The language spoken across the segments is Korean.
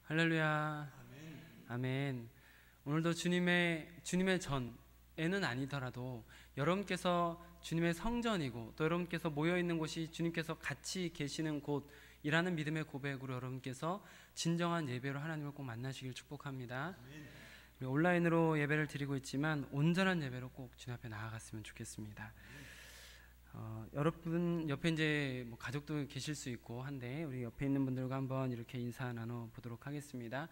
할렐루야. 아멘. 오늘도 주님의 전에는 아니더라도 여러분께서 주님의 성전이고 또 여러분께서 모여있는 곳이 주님께서 같이 계시는 곳이라는 믿음의 고백으로 여러분께서 진정한 예배로 하나님을 꼭 만나시길 축복합니다. 우리 온라인으로 예배를 드리고 있지만 온전한 예배로 꼭 주님 앞에 나아갔으면 좋겠습니다. 여러분 옆에 이제 가족도 계실 수 있고 한데 우리 옆에 있는 분들과 한번 이렇게 인사 나눠 보도록 하겠습니다.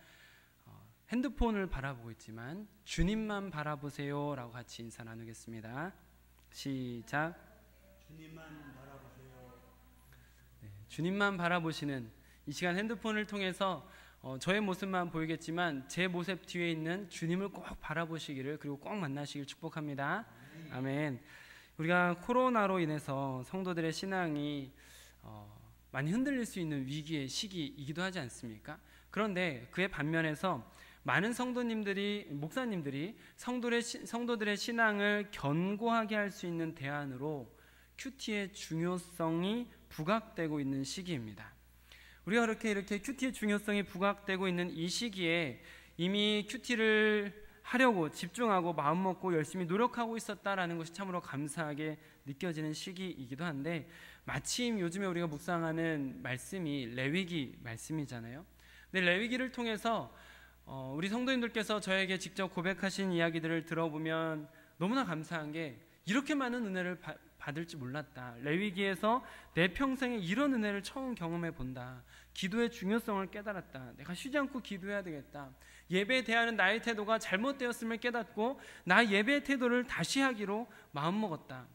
핸드폰을 바라보고 있지만 주님만 바라보세요 라고 같이 인사 나누겠습니다. 시작. 주님만 바라보세요. 네, 주님만 바라보시는 이 시간 핸드폰을 통해서 저의 모습만 보이겠지만 제 모습 뒤에 있는 주님을 꼭 바라보시기를 그리고 꼭 만나시길 축복합니다. 아멘. 우리가 코로나로 인해서 성도들의 신앙이 많이 흔들릴 수 있는 위기의 시기이기도 하지 않습니까? 그런데 그의 반면에서 많은 성도님들이, 목사님들이 성도들의 신앙을 견고하게 할 수 있는 대안으로 큐티의 중요성이 부각되고 있는 시기입니다. 우리가 이렇게 큐티의 중요성이 부각되고 있는 이 시기에 이미 큐티를 하려고 집중하고 마음먹고 열심히 노력하고 있었다라는 것이 참으로 감사하게 느껴지는 시기이기도 한데, 마침 요즘에 우리가 묵상하는 말씀이 레위기 말씀이잖아요. 근데 레위기를 통해서 우리 성도님들께서 저에게 직접 고백하신 이야기들을 들어보면 너무나 감사한 게, 이렇게 많은 은혜를 받을 줄 몰랐다. 레위기에서 내 평생에 이런 은혜를 처음 경험해 본다. 기도의 중요성을 깨달았다. 내가 쉬지 않고 기도해야 되겠다. 예배에 대하는 나의 태도가 잘못되었음을 깨닫고 나 예배의 태도를 다시 하기로 마음먹었다.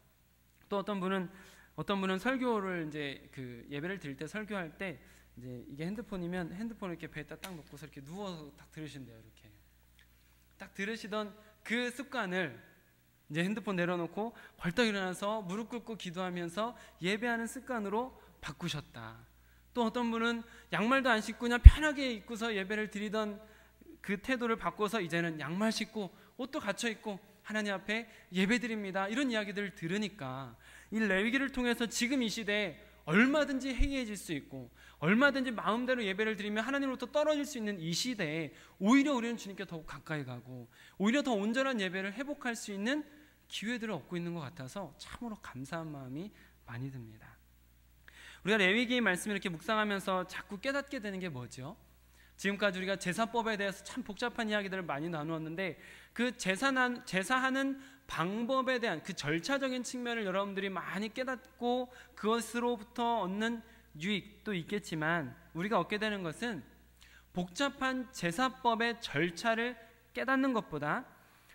또 어떤 분은 설교를 이제 그 예배를 드릴 때 설교할 때 이제 이게 핸드폰이면 핸드폰을 이렇게 배에다 딱 놓고서 이렇게 누워서 딱 들으신대요. 이렇게 딱 들으시던 그 습관을 이제 핸드폰 내려놓고 벌떡 일어나서 무릎 꿇고 기도하면서 예배하는 습관으로 바꾸셨다. 또 어떤 분은 양말도 안 신고 그냥 편하게 입고서 예배를 드리던 그 태도를 바꿔서 이제는 양말 신고 옷도 갖춰 입고 하나님 앞에 예배드립니다. 이런 이야기들을 들으니까 이 레위기를 통해서 지금 이 시대에 얼마든지 해이해질 수 있고 얼마든지 마음대로 예배를 드리면 하나님으로부터 떨어질 수 있는 이 시대에 오히려 우리는 주님께 더욱 가까이 가고 오히려 더 온전한 예배를 회복할 수 있는 기회들을 얻고 있는 것 같아서 참으로 감사한 마음이 많이 듭니다. 우리가 레위기의 말씀을 이렇게 묵상하면서 자꾸 깨닫게 되는 게 뭐죠? 지금까지 우리가 제사법에 대해서 참 복잡한 이야기들을 많이 나누었는데 그 제사하는 방법에 대한 그 절차적인 측면을 여러분들이 많이 깨닫고 그것으로부터 얻는 유익도 있겠지만, 우리가 얻게 되는 것은 복잡한 제사법의 절차를 깨닫는 것보다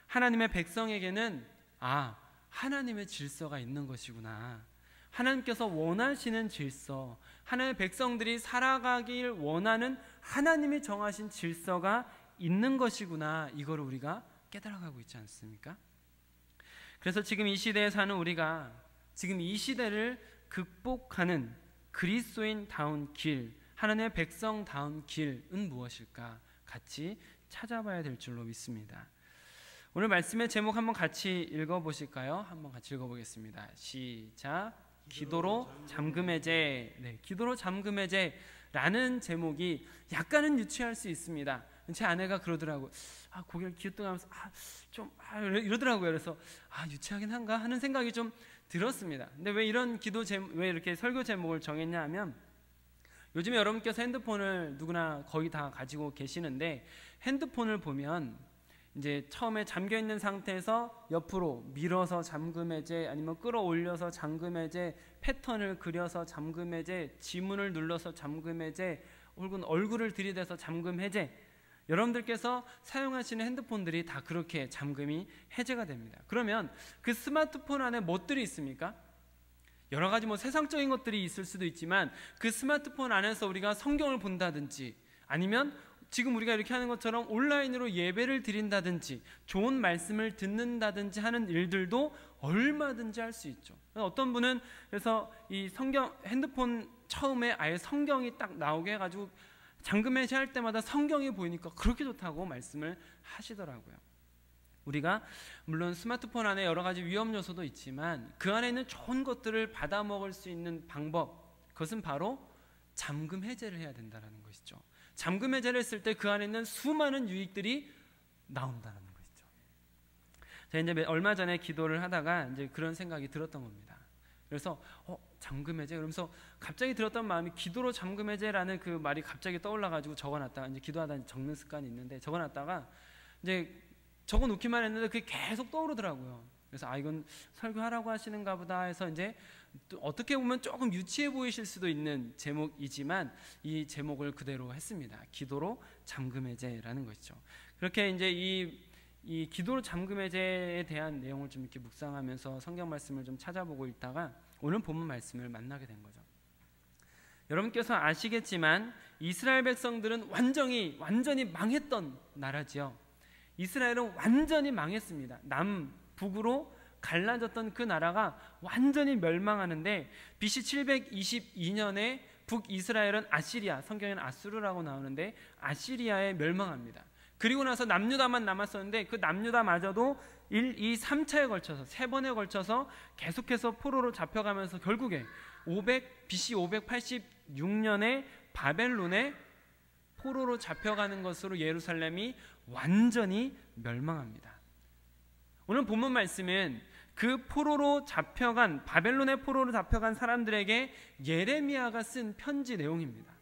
하나님의 백성에게는 하나님의 질서가 있는 것이구나, 하나님께서 원하시는 질서, 하나님의 백성들이 살아가길 원하는 하나님이 정하신 질서가 있는 것이구나, 이거를 우리가 깨달아가고 있지 않습니까? 그래서 지금 이 시대에 사는 우리가 지금 이 시대를 극복하는 그리스도인다운 길, 하나님의 백성다운 길은 무엇일까 같이 찾아봐야 될 줄로 믿습니다. 오늘 말씀의 제목 한번 같이 읽어보실까요? 한번 같이 읽어보겠습니다. 시작. 기도로 잠금의 죄. 네, 기도로 잠금의 죄라는 제목이 약간은 유치할 수 있습니다. 제 아내가 그러더라고요. 고개를 기웃등하면서 이러더라고요. 그래서 유치하긴 한가 하는 생각이 좀 들었습니다. 근데 왜 이렇게 설교 제목을 정했냐 하면, 요즘에 여러분께서 핸드폰을 누구나 거의 다 가지고 계시는데, 핸드폰을 보면 이제 처음에 잠겨 있는 상태에서 옆으로 밀어서 잠금 해제, 아니면 끌어올려서 잠금 해제, 패턴을 그려서 잠금 해제, 지문을 눌러서 잠금 해제, 혹은 얼굴을 들이대서 잠금 해제, 여러분들께서 사용하시는 핸드폰들이 다 그렇게 잠금이 해제가 됩니다. 그러면 그 스마트폰 안에 무엇들이 있습니까? 여러 가지 세상적인 것들이 있을 수도 있지만, 그 스마트폰 안에서 우리가 성경을 본다든지, 아니면 지금 우리가 이렇게 하는 것처럼 온라인으로 예배를 드린다든지 좋은 말씀을 듣는다든지 하는 일들도 얼마든지 할 수 있죠. 어떤 분은 그래서 이 핸드폰 처음에 아예 성경이 딱 나오게 해가지고 잠금 해제할 때마다 성경이 보이니까 그렇게 좋다고 말씀을 하시더라고요. 우리가 물론 스마트폰 안에 여러 가지 위험 요소도 있지만 그 안에 있는 좋은 것들을 받아먹을 수 있는 방법, 그것은 바로 잠금 해제를 해야 된다는 것이죠. 잠금의 제를 쓸 때 그 안에 있는 수많은 유익들이 나온다는 것이죠. 제가 이제 얼마 전에 기도를 하다가 이제 그런 생각이 들었던 겁니다. 그래서 잠금의 제, 그러면서 갑자기 들었던 마음이 기도로 잠금의 제라는 그 말이 갑자기 떠올라가지고 적어놨다가, 이제 기도하다 적는 습관이 있는데 적어놨다가 이제 적어놓기만 했는데 그게 계속 떠오르더라고요. 그래서 이건 설교하라고 하시는가 보다 해서 이제 또 어떻게 보면 조금 유치해 보이실 수도 있는 제목이지만 이 제목을 그대로 했습니다. 기도로 잠금의 제라는 것이죠. 그렇게 이제 이 기도로 잠금의 제에 대한 내용을 좀 이렇게 묵상하면서 성경 말씀을 좀 찾아보고 있다가 오늘 본문 말씀을 만나게 된 거죠. 여러분께서 아시겠지만 이스라엘 백성들은 완전히 망했던 나라지요. 이스라엘은 완전히 망했습니다. 남북으로 갈라졌던 그 나라가 완전히 멸망하는데 BC 722년에 북이스라엘은 아시리아, 성경에는 아수르라고 나오는데 아시리아에 멸망합니다. 그리고 나서 남유다만 남았었는데 그 남유다마저도 1, 2, 3차에 걸쳐서 3번에 걸쳐서 계속해서 포로로 잡혀가면서 결국에 BC 586년에 바벨론에 포로로 잡혀가는 것으로 예루살렘이 완전히 멸망합니다. 오늘 본문 말씀은 그 포로로 잡혀간, 바벨론의 포로로 잡혀간 사람들에게 예레미야가 쓴 편지 내용입니다.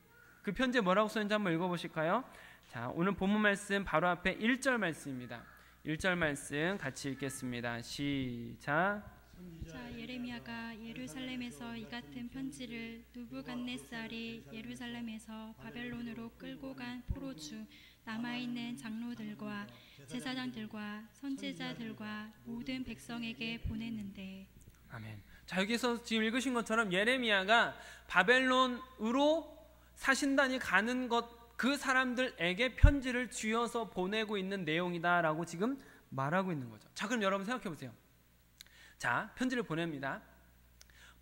그 편지에 뭐라고 썼는지 한번 읽어보실까요? 자, 오늘 본문 말씀 바로 앞에 1절 말씀입니다. 1절 말씀 같이 읽겠습니다. 시작. 자, 예레미야가 예루살렘에서 이 같은 편지를 느부갓네살이 예루살렘에서 바벨론으로 끌고 간 포로주 남아있는 장로들과 제사장들과 선지자들과 모든 백성에게 보냈는데. 아멘. 자, 여기서 지금 읽으신 것처럼 예레미야가 바벨론으로 사신단이 가는 그 사람들에게 편지를 쥐어서 보내고 있는 내용이다라고 지금 말하고 있는 거죠. 자, 그럼 여러분 생각해 보세요. 자, 편지를 보냅니다.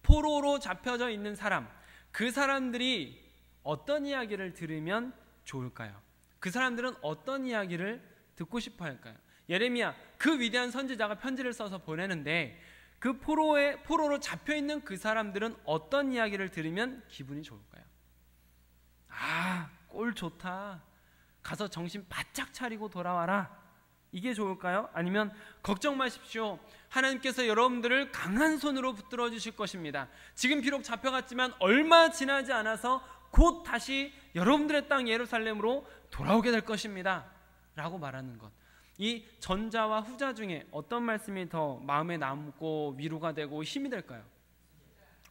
포로로 잡혀져 있는 사람, 그 사람들이 어떤 이야기를 들으면 좋을까요? 그 사람들은 어떤 이야기를 듣고 싶어 할까요? 예레미야, 그 위대한 선지자가 편지를 써서 보내는데 그 포로로 잡혀 있는 그 사람들은 어떤 이야기를 들으면 기분이 좋을까요? 꼴 좋다, 가서 정신 바짝 차리고 돌아와라, 이게 좋을까요? 아니면 걱정 마십시오, 하나님께서 여러분들을 강한 손으로 붙들어 주실 것입니다, 지금 비록 잡혀갔지만 얼마 지나지 않아서 곧 다시 여러분들의 땅 예루살렘으로 돌아오게 될 것입니다 라고 말하는 것, 이 전자와 후자 중에 어떤 말씀이 더 마음에 남고 위로가 되고 힘이 될까요?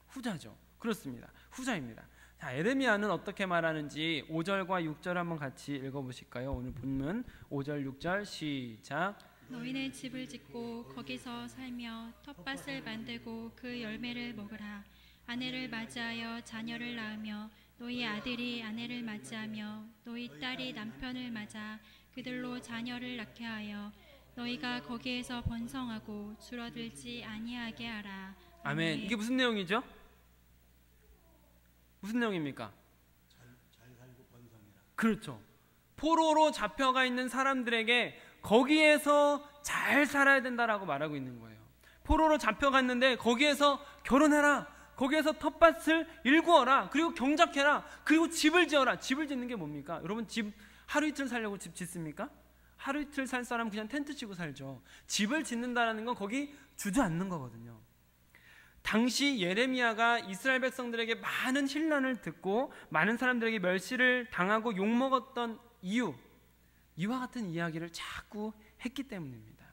후자죠. 그렇습니다. 후자입니다. 자, 예레미야는 어떻게 말하는지 5절과 6절 한번 같이 읽어보실까요? 오늘 본문 5절 6절 시작. 너희는 집을 짓고 거기서 살며 텃밭을 만들고 그 열매를 먹으라. 아내를 맞이하여 자녀를 낳으며 너희 아들이 아내를 맞이하며 너희 딸이 남편을 맞아 그들로 자녀를 낳게 하여 너희가 거기에서 번성하고 줄어들지 아니하게 하라. 아멘. 이게 무슨 내용이죠? 무슨 내용입니까? 잘 살고 번성이라. 그렇죠. 포로로 잡혀가 있는 사람들에게 거기에서 잘 살아야 된다라고 말하고 있는 거예요. 포로로 잡혀갔는데 거기에서 결혼해라, 거기에서 텃밭을 일구어라, 그리고 경작해라, 그리고 집을 지어라. 집을 짓는 게 뭡니까? 여러분, 집 하루 이틀 살려고 집 짓습니까? 하루 이틀 살 사람은 그냥 텐트 치고 살죠. 집을 짓는다는 건 거기 주저앉는 거거든요. 당시 예레미야가 이스라엘 백성들에게 많은 혼란을 듣고 많은 사람들에게 멸시를 당하고 욕먹었던 이유, 이와 같은 이야기를 자꾸 했기 때문입니다.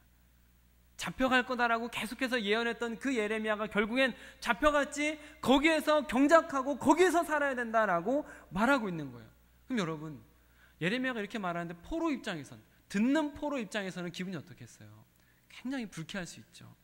잡혀갈 거다라고 계속해서 예언했던 그 예레미야가 결국엔 잡혀갔지, 거기에서 경작하고 거기에서 살아야 된다라고 말하고 있는 거예요. 그럼 여러분, 예레미야가 이렇게 말하는데 포로 입장에선, 듣는 포로 입장에서는 기분이 어떻겠어요? 굉장히 불쾌할 수 있죠.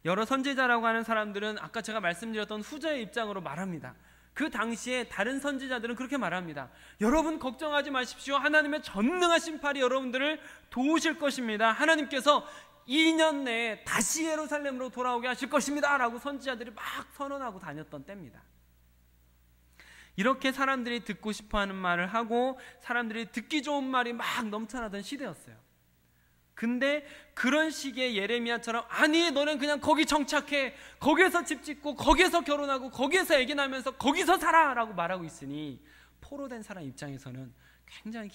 여러 선지자라고 하는 사람들은 아까 제가 말씀드렸던 후자의 입장으로 말합니다. 그 당시에 다른 선지자들은 그렇게 말합니다. 여러분 걱정하지 마십시오. 하나님의 전능하신 팔이 여러분들을 도우실 것입니다. 하나님께서 2년 내에 다시 예루살렘으로 돌아오게 하실 것입니다 라고 선지자들이 막 선언하고 다녔던 때입니다. 이렇게 사람들이 듣고 싶어하는 말을 하고 사람들이 듣기 좋은 말이 막 넘쳐나던 시대였어요. 근데 그런 시기에 예레미야처럼, 아니 너는 그냥 거기 정착해, 거기에서 집 짓고 거기에서 결혼하고 거기에서 애기 낳으면서 거기서 살아 라고 말하고 있으니 포로된 사람 입장에서는 굉장히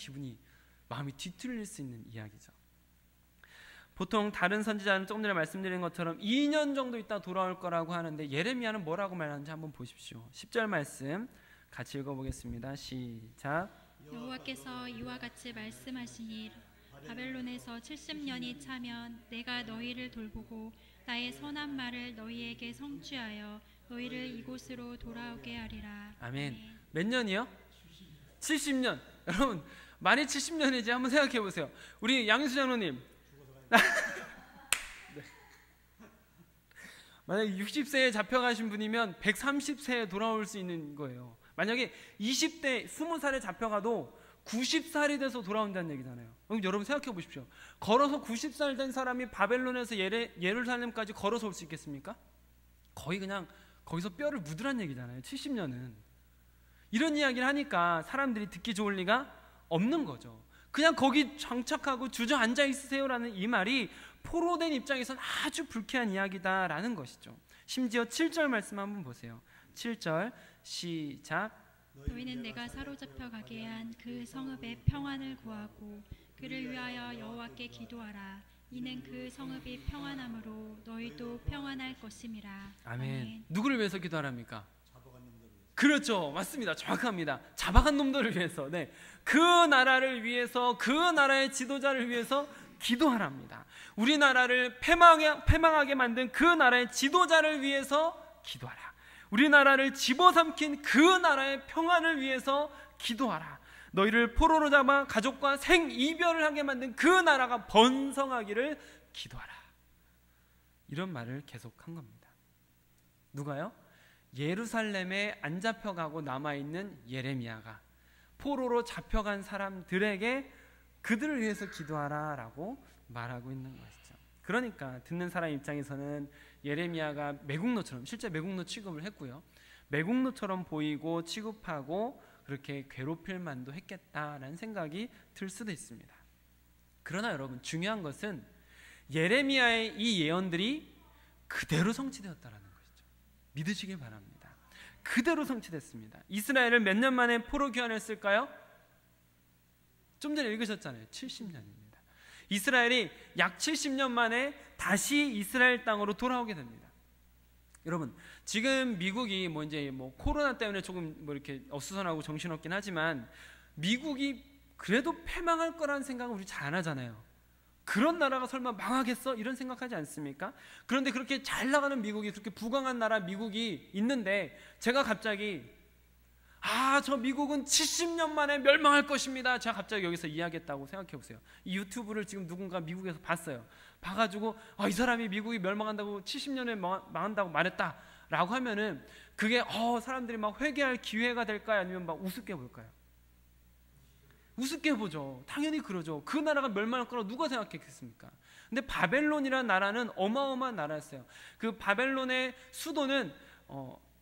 마음이 뒤틀릴 수 있는 이야기죠. 보통 다른 선지자는 조금 전에 말씀드린 것처럼 2년 정도 있다 돌아올 거라고 하는데 예레미야는 뭐라고 말하는지 한번 보십시오. 10절 말씀 같이 읽어보겠습니다. 시작. 여호와께서 이와 같이 말씀하시니 바벨론에서 70년이 차면 내가 너희를 돌보고 나의 선한 말을 너희에게 성취하여 너희를 이곳으로 돌아오게 하리라. 아멘. 몇 년이요? 70년. 여러분 만이 70년이지 한번 생각해 보세요. 우리 양윤수 장로님 네. 만약에 60세에 잡혀가신 분이면 130세에 돌아올 수 있는 거예요. 만약에 20대 20살에 잡혀가도 90살이 돼서 돌아온다는 얘기잖아요. 그럼 여러분 생각해 보십시오. 걸어서 90살 된 사람이 바벨론에서 예루살렘까지 걸어서 올 수 있겠습니까? 거의 그냥 거기서 뼈를 묻으란 얘기잖아요. 70년은. 이런 이야기를 하니까 사람들이 듣기 좋을 리가 없는 거죠. 그냥 거기 장착하고 주저앉아 있으세요라는 이 말이 포로된 입장에서는 아주 불쾌한 이야기다라는 것이죠. 심지어 7절 말씀 한번 보세요. 7절 시작. 너희는 내가 사로잡혀 가게 한 그 성읍의 평안을 구하고 그를 위하여 여호와께 기도하라. 이는 그 성읍이 평안함으로 너희도 평안할 것임이라. 아멘. 누구를 위해서 기도하랍니까? 그렇죠. 맞습니다. 정확합니다. 잡아간 놈들을 위해서. 네. 그 나라를 위해서, 그 나라의 지도자를 위해서 기도하랍니다. 우리나라를 패망하게 만든 그 나라의 지도자를 위해서 기도하라. 우리나라를 집어삼킨 그 나라의 평안을 위해서 기도하라. 너희를 포로로 잡아 가족과 생이별을 하게 만든 그 나라가 번성하기를 기도하라. 이런 말을 계속한 겁니다. 누가요? 예루살렘에 안 잡혀가고 남아있는 예레미야가 포로로 잡혀간 사람들에게 그들을 위해서 기도하라 라고 말하고 있는 것이죠. 그러니까 듣는 사람 입장에서는 예레미야가 매국노처럼, 실제 매국노 취급을 했고요, 매국노처럼 보이고 취급하고 그렇게 괴롭힐 만도 했겠다라는 생각이 들 수도 있습니다. 그러나 여러분, 중요한 것은 예레미야의 이 예언들이 그대로 성취되었다라는 것이죠. 믿으시길 바랍니다. 그대로 성취됐습니다. 이스라엘을 몇 년 만에 포로 귀환했을까요? 좀 전에 읽으셨잖아요. 70년입니다. 이스라엘이 약 70년 만에 다시 이스라엘 땅으로 돌아오게 됩니다. 여러분, 지금 미국이 이제 코로나 때문에 조금 이렇게 어수선하고 정신없긴 하지만 미국이 그래도 패망할 거라는 생각은 우리 잘 안 하잖아요. 그런 나라가 설마 망하겠어? 이런 생각하지 않습니까? 그런데 그렇게 잘 나가는 미국이, 그렇게 부강한 나라 미국이 있는데 제가 갑자기 저 미국은 70년 만에 멸망할 것입니다, 제가 갑자기 여기서 이야기했다고 생각해 보세요. 이 유튜브를 지금 누군가 미국에서 봤어요. 봐가지고 이 사람이 미국이 멸망한다고 70년에 망한다고 말했다 라고 하면은 그게 사람들이 막 회개할 기회가 될까요? 아니면 막 우습게 볼까요? 우습게 보죠. 당연히 그러죠. 그 나라가 멸망할 거라고 누가 생각했겠습니까? 근데 바벨론이라는 나라는 어마어마한 나라였어요. 그 바벨론의 수도는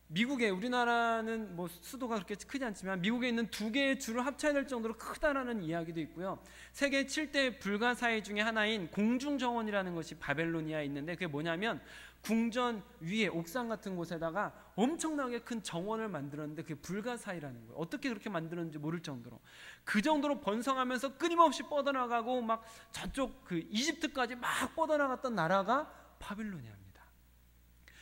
미국에, 우리나라는 수도가 그렇게 크지 않지만 미국에 있는 두 개의 주를 합쳐야 될 정도로 크다라는 이야기도 있고요. 세계 7대 불가사의 중에 하나인 공중정원이라는 것이 바벨로니아에 있는데 그게 뭐냐면 궁전 위에 옥상 같은 곳에다가 엄청나게 큰 정원을 만들었는데 그게 불가사의라는 거예요. 어떻게 그렇게 만들었는지 모를 정도로, 그 정도로 번성하면서 끊임없이 뻗어나가고 막 저쪽 그 이집트까지 막 뻗어나갔던 나라가 바빌로니아입니다.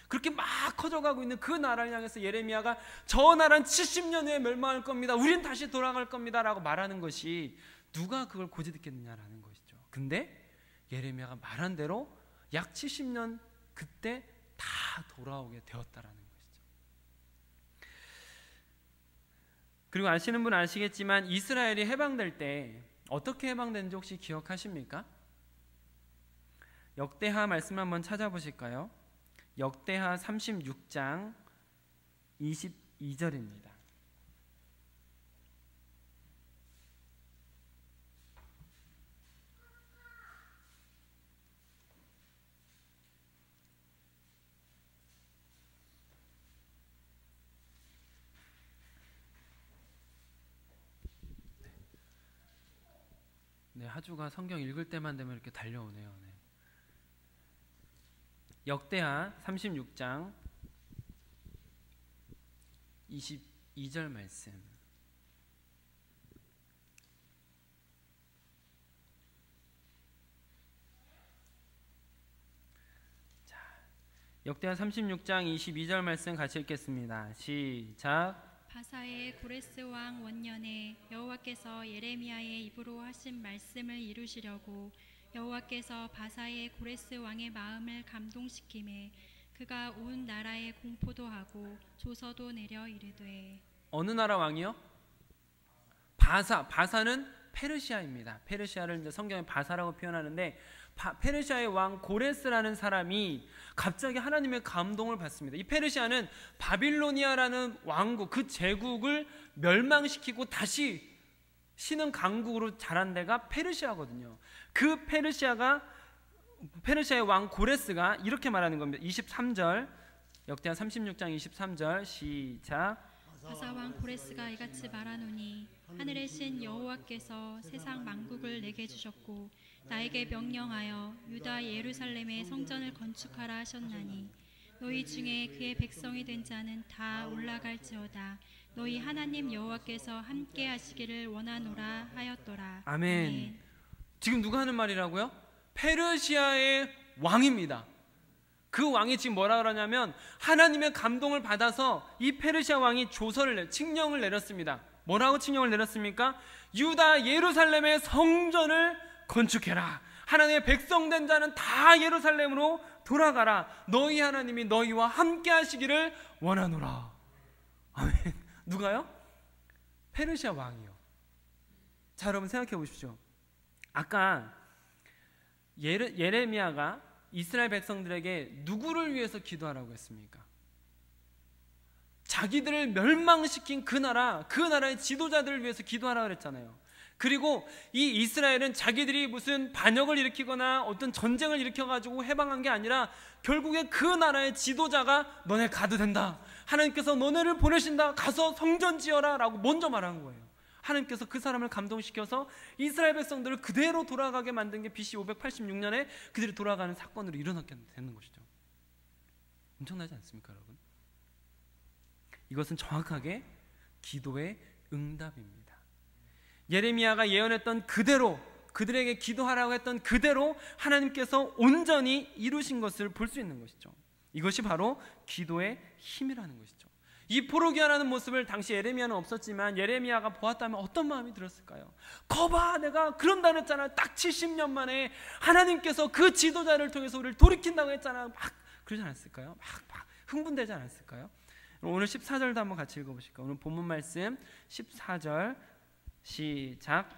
그렇게 막 커져가고 있는 그 나라를 향해서 예레미야가 저 나라는 70년 후에 멸망할 겁니다, 우린 다시 돌아갈 겁니다 라고 말하는 것이 누가 그걸 고지듣겠느냐라는 것이죠. 근데 예레미야가 말한 대로 약 70년 그때 다 돌아오게 되었다라는 것이죠. 그리고 아시는 분은 아시겠지만 이스라엘이 해방될 때 어떻게 해방됐는지 혹시 기억하십니까? 역대하 말씀 한번 찾아보실까요? 역대하 36장 22절입니다. 네, 하주가 성경 읽을 때만 되면 이렇게 달려오네요. 네. 역대하 36장 22절 말씀. 역대하 36장 22절 말씀 같이 읽겠습니다. 시작. 바사의 고레스 왕 원년에 여호와께서 예레미야의 입으로 하신 말씀을 이루시려고 여호와께서 바사의 고레스 왕의 마음을 감동시키매 그가 온 나라에 공포도 하고 조서도 내려 이르되. 어느 나라 왕이요? 바사는 페르시아입니다. 페르시아를 이제 성경에 바사라고 표현하는데 페르시아의 왕 고레스라는 사람이 갑자기 하나님의 감동을 받습니다. 이 페르시아는 바빌로니아라는 왕국, 그 제국을 멸망시키고 다시 신흥 강국으로 자란 데가 페르시아거든요. 그 페르시아의 왕 고레스가 이렇게 말하는 겁니다. 23절, 역대하 36장 23절 시작. 바사 왕 고레스가 이같이 말하노니 하늘의 신 여호와께서 세상 만국을 내게 주셨고 나에게 명령하여 유다 예루살렘의 성전을 건축하라 하셨나니 너희 중에 그의 백성이 된 자는 다 올라갈지어다. 너희 하나님 여호와께서 함께 하시기를 원하노라 하였더라. 아멘. 지금 누가 하는 말이라고요? 페르시아의 왕입니다. 그 왕이 지금 뭐라 그러냐면 하나님의 감동을 받아서 이 페르시아 왕이 칙령을 내렸습니다. 뭐라고 칙령을 내렸습니까? 유다 예루살렘의 성전을 건축해라. 하나님의 백성된 자는 다 예루살렘으로 돌아가라. 너희 하나님이 너희와 함께 하시기를 원하노라. 아멘. 누가요? 페르시아 왕이요. 자, 여러분 생각해 보십시오. 아까 예레미야가 이스라엘 백성들에게 누구를 위해서 기도하라고 했습니까? 자기들을 멸망시킨 그 나라의 지도자들을 위해서 기도하라고 그랬잖아요. 그리고 이 이스라엘은 자기들이 무슨 반역을 일으키거나 어떤 전쟁을 일으켜가지고 해방한 게 아니라 결국에 그 나라의 지도자가 너네 가도 된다. 하나님께서 너네를 보내신다. 가서 성전 지어라 라고 먼저 말한 거예요. 하나님께서 그 사람을 감동시켜서 이스라엘 백성들을 그대로 돌아가게 만든 게 BC 586년에 그들이 돌아가는 사건으로 일어나게 되는 것이죠. 엄청나지 않습니까, 여러분? 이것은 정확하게 기도의 응답입니다. 예레미야가 예언했던 그대로, 그들에게 기도하라고 했던 그대로 하나님께서 온전히 이루신 것을 볼 수 있는 것이죠. 이것이 바로 기도의 힘이라는 것이죠. 이 포로기하라는 모습을 당시 예레미야는 없었지만 예레미야가 보았다면 어떤 마음이 들었을까요? 거봐, 내가 그런다 그랬잖아. 딱 70년 만에 하나님께서 그 지도자를 통해서 우리를 돌이킨다고 했잖아. 막 그러지 않았을까요? 막 흥분되지 않았을까요? 오늘 14절도 한번 같이 읽어보실까요? 오늘 본문 말씀 14절 시작.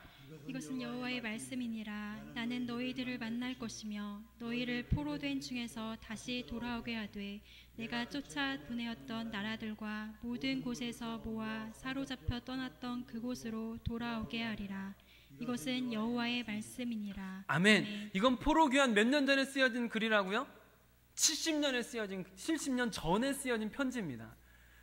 이것은 여호와의 말씀이니라. 나는 너희들을 만날 것이며 너희를 포로된 중에서 다시 돌아오게 하되 내가 쫓아 보내었던 나라들과 모든 곳에서 모아 사로잡혀 떠났던 그곳으로 돌아오게 하리라. 이것은 여호와의 말씀이니라. 아멘. 이건 포로 귀환 몇 년 전에 쓰여진 글이라고요? 70년 전에 쓰여진 편지입니다.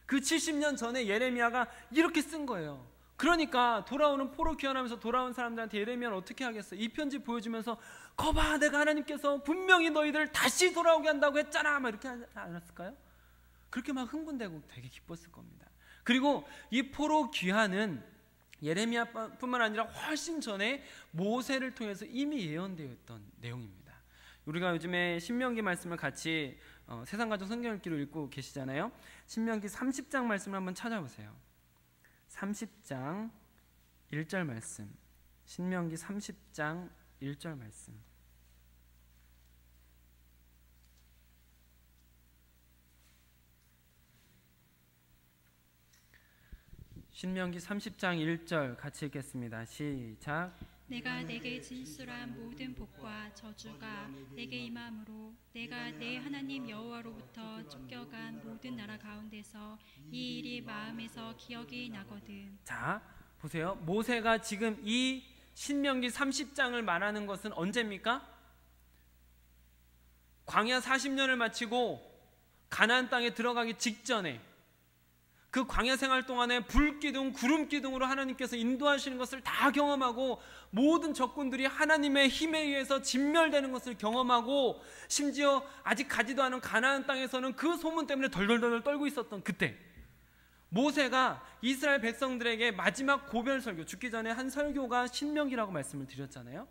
그 70년 전에 예레미야가 이렇게 쓴 거예요. 그러니까 돌아오는 포로 귀환하면서 돌아온 사람들한테 예레미야는 어떻게 하겠어요? 이 편지 보여주면서 거봐, 내가 하나님께서 분명히 너희들을 다시 돌아오게 한다고 했잖아, 막 이렇게 하지 않았을까요? 그렇게 막 흥분되고 되게 기뻤을 겁니다. 그리고 이 포로 귀환은 예레미야뿐만 아니라 훨씬 전에 모세를 통해서 이미 예언되어 있던 내용입니다. 우리가 요즘에 신명기 말씀을 같이 세상가족 성경 읽기로 읽고 계시잖아요. 신명기 30장 말씀을 한번 찾아보세요. 30장 1절 말씀. 신명기 30장 1절 말씀. 신명기 30장 1절 같이 읽겠습니다. 시작. 내가 내게 진술한 모든 복과 저주가 내게 임함으로 내가 내 하나님 여호와로부터 쫓겨간 모든 나라 가운데서 이 일이 마음에서 기억이 나거든. 자, 보세요. 모세가 지금 이 신명기 30장을 말하는 것은 언제입니까? 광야 40년을 마치고 가나안 땅에 들어가기 직전에 그 광야 생활 동안에 불기둥, 구름기둥으로 하나님께서 인도하시는 것을 다 경험하고 모든 적군들이 하나님의 힘에 의해서 진멸되는 것을 경험하고 심지어 아직 가지도 않은 가나안 땅에서는 그 소문 때문에 덜덜덜 떨고 있었던 그때 모세가 이스라엘 백성들에게 마지막 고별 설교, 죽기 전에 한 설교가 신명기라고 말씀을 드렸잖아요.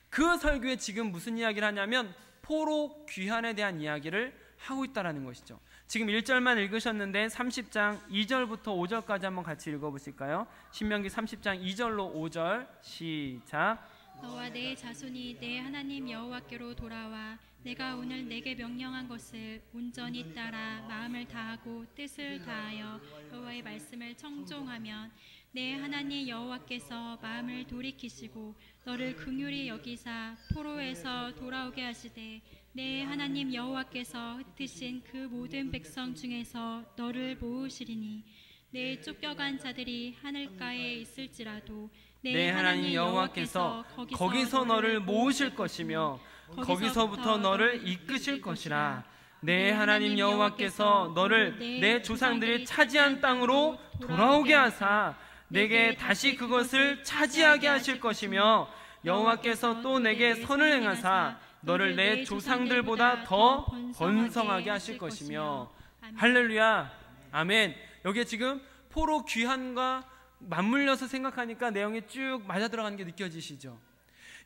그 설교에 지금 무슨 이야기를 하냐면 포로 귀환에 대한 이야기를 하고 있다라는 것이죠. 지금 1절만 읽으셨는데 30장 2절부터 5절까지 한번 같이 읽어보실까요? 신명기 30장 2절로 5절 시작. 너와 내 자손이 내 하나님 여호와께로 돌아와 내가 오늘 내게 명령한 것을 온전히 따라 마음을 다하고 뜻을 다하여 여호와의 말씀을 청종하면 내 하나님 여호와께서 마음을 돌이키시고 너를 긍휼히 여기사 포로에서 돌아오게 하시되 내 하나님 여호와께서 흩으신 그 모든 백성 중에서 너를 모으시리니 내 쫓겨간 자들이 하늘가에 있을지라도 내 하나님 여호와께서 거기서 너를 모으실 것이며 거기서부터 너를 이끄실 것이라. 내 하나님 여호와께서 너를 내 조상들이 차지한 땅으로 돌아오게 하사 내게 다시 그것을 차지하게 하실 것이며 여호와께서 또 내게 선을 행하사 너를 내 조상들보다 더 번성하게 하실 것이며. 할렐루야, 아멘. 여기에 지금 포로 귀환과 맞물려서 생각하니까 내용이 쭉 맞아 들어가는 게 느껴지시죠?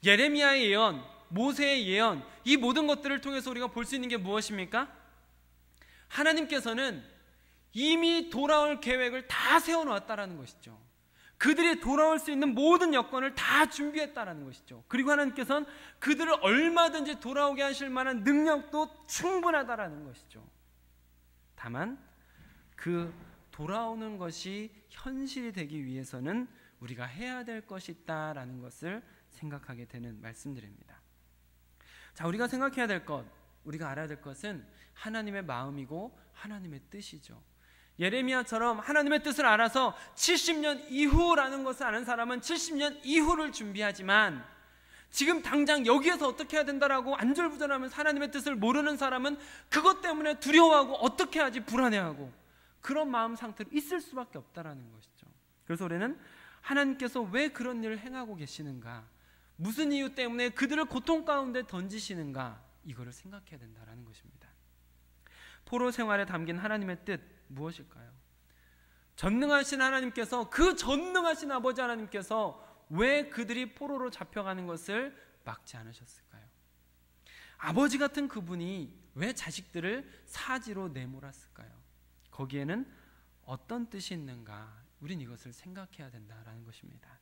예레미야의 예언, 모세의 예언, 이 모든 것들을 통해서 우리가 볼 수 있는 게 무엇입니까? 하나님께서는 이미 돌아올 계획을 다 세워놓았다라는 것이죠. 그들이 돌아올 수 있는 모든 여건을 다 준비했다라는 것이죠. 그리고 하나님께서는 그들을 얼마든지 돌아오게 하실 만한 능력도 충분하다라는 것이죠. 다만 그 돌아오는 것이 현실이 되기 위해서는 우리가 해야 될 것이 있다라는 것을 생각하게 되는 말씀들입니다. 자, 우리가 생각해야 될 것, 우리가 알아야 될 것은 하나님의 마음이고 하나님의 뜻이죠. 예레미야처럼 하나님의 뜻을 알아서 70년 이후라는 것을 아는 사람은 70년 이후를 준비하지만 지금 당장 여기에서 어떻게 해야 된다라고 안절부절하면서 하나님의 뜻을 모르는 사람은 그것 때문에 두려워하고 어떻게 하지 불안해하고 그런 마음 상태로 있을 수밖에 없다라는 것이죠. 그래서 우리는 하나님께서 왜 그런 일을 행하고 계시는가, 무슨 이유 때문에 그들을 고통 가운데 던지시는가, 이거를 생각해야 된다라는 것입니다. 포로 생활에 담긴 하나님의 뜻 무엇일까요? 전능하신 하나님께서, 그 전능하신 아버지 하나님께서 왜 그들이 포로로 잡혀가는 것을 막지 않으셨을까요? 아버지 같은 그분이 왜 자식들을 사지로 내몰았을까요? 거기에는 어떤 뜻이 있는가, 우린 이것을 생각해야 된다라는 것입니다.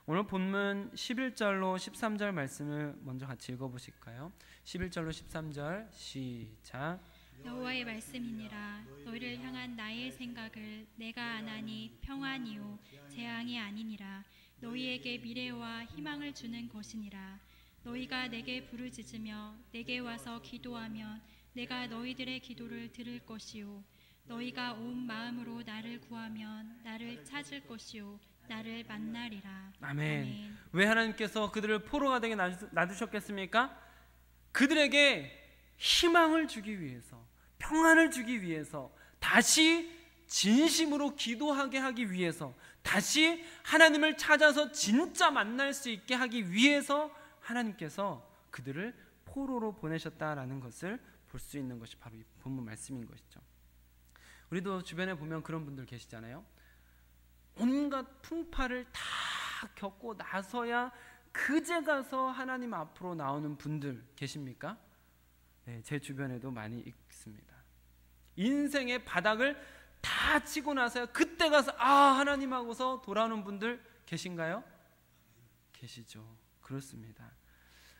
오늘 본문 11절로 13절 말씀을 먼저 같이 읽어보실까요? 11절로 13절 시작. 여호와의 말씀이니라. 너희를 향한 나의 생각을 내가 아나니 평안이요 재앙이 아니니라. 너희에게 미래와 희망을 주는 것이니라. 너희가 내게 부르짖으며 내게 와서 기도하면 내가 너희들의 기도를 들을 것이요 너희가 온 마음으로 나를 구하면 나를 찾을 것이요 나를 만나리라. 아멘. 아멘. 왜 하나님께서 그들을 포로가 되게 놔두셨겠습니까? 그들에게 희망을 주기 위해서, 평안을 주기 위해서, 다시 진심으로 기도하게 하기 위해서, 다시 하나님을 찾아서 진짜 만날 수 있게 하기 위해서 하나님께서 그들을 포로로 보내셨다라는 것을 볼 수 있는 것이 바로 이 본문 말씀인 것이죠. 우리도 주변에 보면 그런 분들 계시잖아요. 온갖 풍파를 다 겪고 나서야 그제 가서 하나님 앞으로 나오는 분들 계십니까? 네, 제 주변에도 많이 있습니다. 인생의 바닥을 다 치고 나서야 그때 가서 하나님 하고서 돌아오는 분들 계신가요? 계시죠. 그렇습니다.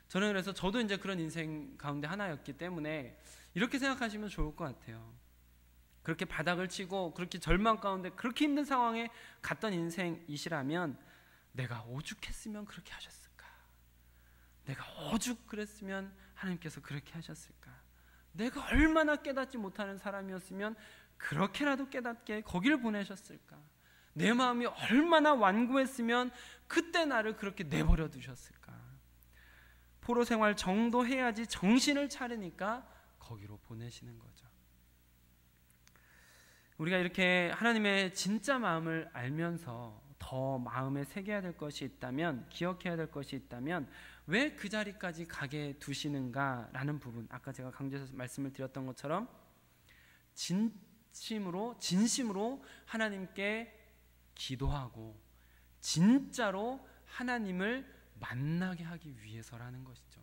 저는 그래서 저도 이제 그런 인생 가운데 하나였기 때문에 이렇게 생각하시면 좋을 것 같아요. 그렇게 바닥을 치고 그렇게 절망 가운데 그렇게 힘든 상황에 갔던 인생이시라면 내가 오죽했으면 그렇게 하셨을까? 내가 오죽 그랬으면 하나님께서 그렇게 하셨을까? 내가 얼마나 깨닫지 못하는 사람이었으면 그렇게라도 깨닫게 거기를 보내셨을까? 내 마음이 얼마나 완고했으면 그때 나를 그렇게 내버려 두셨을까? 포로 생활 정도 해야지 정신을 차리니까 거기로 보내시는 거죠. 우리가 이렇게 하나님의 진짜 마음을 알면서 더 마음에 새겨야 될 것이 있다면, 기억해야 될 것이 있다면 왜 그 자리까지 가게 두시는가라는 부분, 아까 제가 강조해서 말씀을 드렸던 것처럼 진심으로 하나님께 기도하고 진짜로 하나님을 만나게 하기 위해서라는 것이죠.